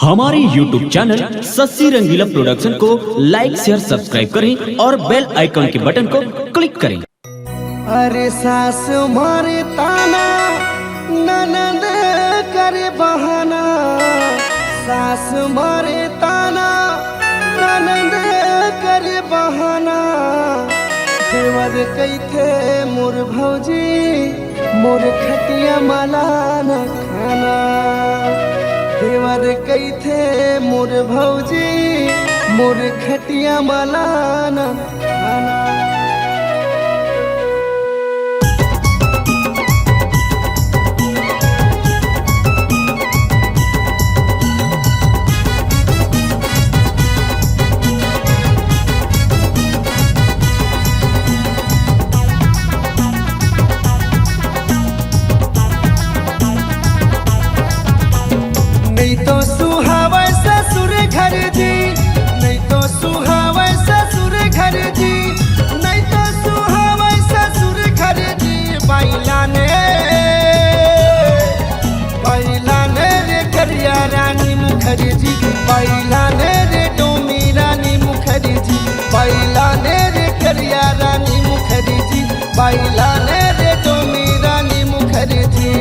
हमारे YouTube channel Shashi रंगीला production को लाइक share subscribe करें और बेल आइकन के बटन को क्लिक करें। अरे सास मारे ताना ननद करे बहाना, सास मारे ताना ननद करे बहाना। देवर कैथे मोर भौजी मोर खटिया माला न खाना। देवर कैथे मोर भौजी मोर खटिया माला न खाना। नहीं तो सुहावे ससुर घर जी, नहीं तो सुहावे ससुर घर जी, नहीं तो सुहावे ससुर घर जी। बैलाने रे करिया रानी मुखर्जी, बैलाने रे डोमी रानी मुखर्जी, बैलाने रे करिया रानी मुखर्जी, बैलाने रे डोमी रानी मुखर्जी।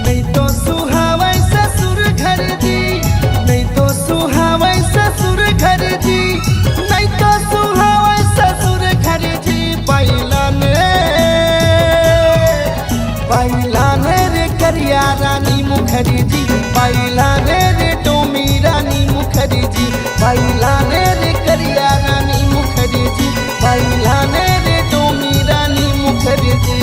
नहीं तो सुहावे ससुर घर जी, नहीं तो सुहावे ससुर घर जी, नहीं तो सुहावे ससुर घर जी। बैलाने रे करिया रानी मुखर्जी, बैलाने रे डोमी रानी मुखर्जी, बैलाने रे करिया रानी मुखर्जी, बैलाने रे डोमी रानी मुखर्जी।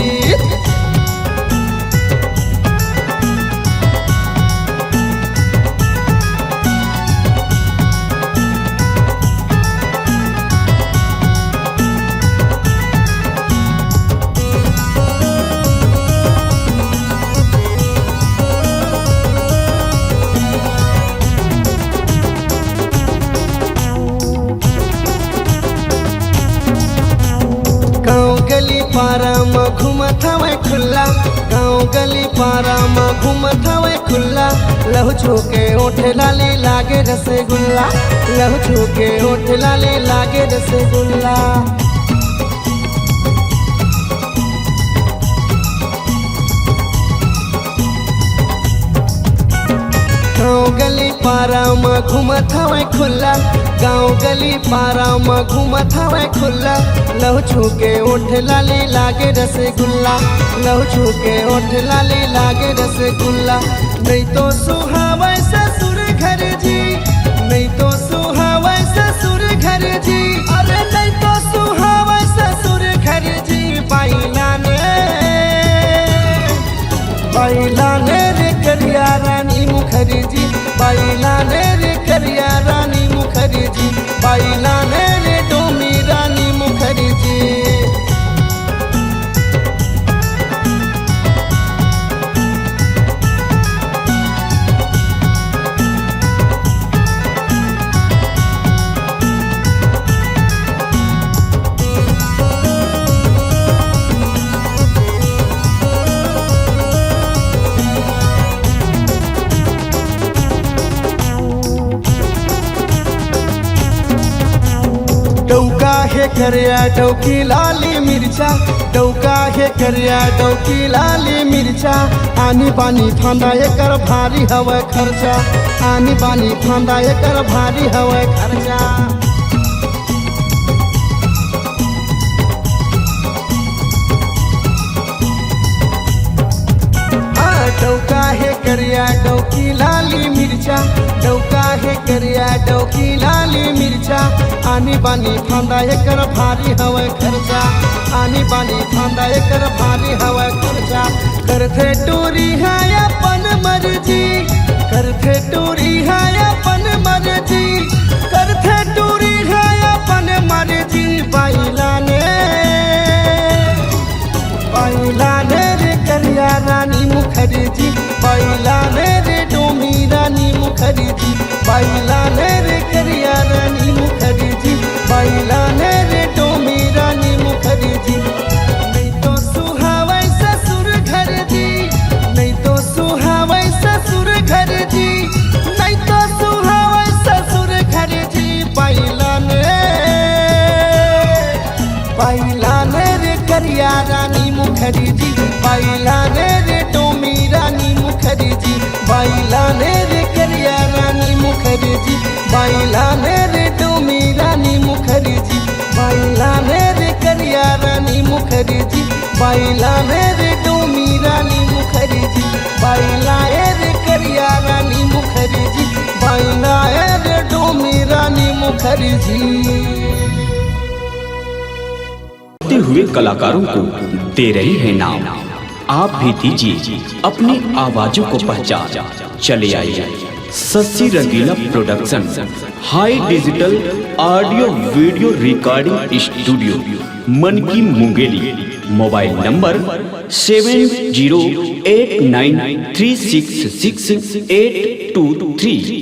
गाँव गली पारा में घूमत हवे खुला, गाँव गली पारा में घूमत हवे खुला। लहू छूके ओठ लाले लागे रसगुल्ला, लहू छूके ओठ लाले लागे रसगुल्ला। गाँव गली पारा में घूमत हवे खुला, गाँव गली पारा में घूमत हवे खुला। लहू छूके ओठ लाले लागे रसगुल्ला, लहू छूके ओठ लाले लागे रसगुल्ला। नहीं तो सुहावे ससुर घर जी, नहीं तो सुहावे ससुर घर जी, अरे नहीं तो सुहावे ससुर घर जी। बैलाने रे करिया रानी मुखर्जी, बैलाने रे करिया रानी मुखर्जी, बैलाने रे डोमी रानी मुखर्जी। डौका है करिया डौकी लाली मिर्चा, डौका है करिया डौकी लाली मिर्चा। आनी बानी फांदा एकर भारी हवे खर्चा, आनी बानी फांदा एकर भारी हवे खर्चा। डौका है करिया डौकी लाली मिर्चा, डौका है करिया डौकी लाली मिर्चा। आनी बानी फांदा एकर भारी हवे खर्चा, आनी बानी फांदा एकर भारी हवे खर्चा। करथे टूरी है अपन मर्जी, करथे टूरी है अपन मर्जी, करथे टूरी है अपन मर्जी। बैलाने रे करिया रानी मुखर्जी, बैलाने रे डोमी रानी मुखर्जी, बैलाने रे करिया रानी मुखर्जी, बैलाने रे डोमी रानी मुखर्जी। नहीं तो सुहावे ससुर घर जी, नहीं तो सुहावे ससुर घर जी, नहीं तो सुहावे बाइलाने रे टोमी रानी मुखर्जी बाइलाने रे करिया रानी मुखर्जी बाइलाने रे टोमी रानी मुखर्जी बाइलाने रे करिया रानी मुखर्जी बाइलाने रे टोमी रानी मुखर्जी बाइलाए रे करिया रानी मुखर्जी बाइलाए रे टोमी रानी मुखर्जी। हुए कलाकारों को दे रही है नाम, आप भी दीजिए अपनी आवाजों को पहचान। चले आइए Shashi Rangila production high digital audio video recording studio मन की मुंगेली। Mobile number 7089366823।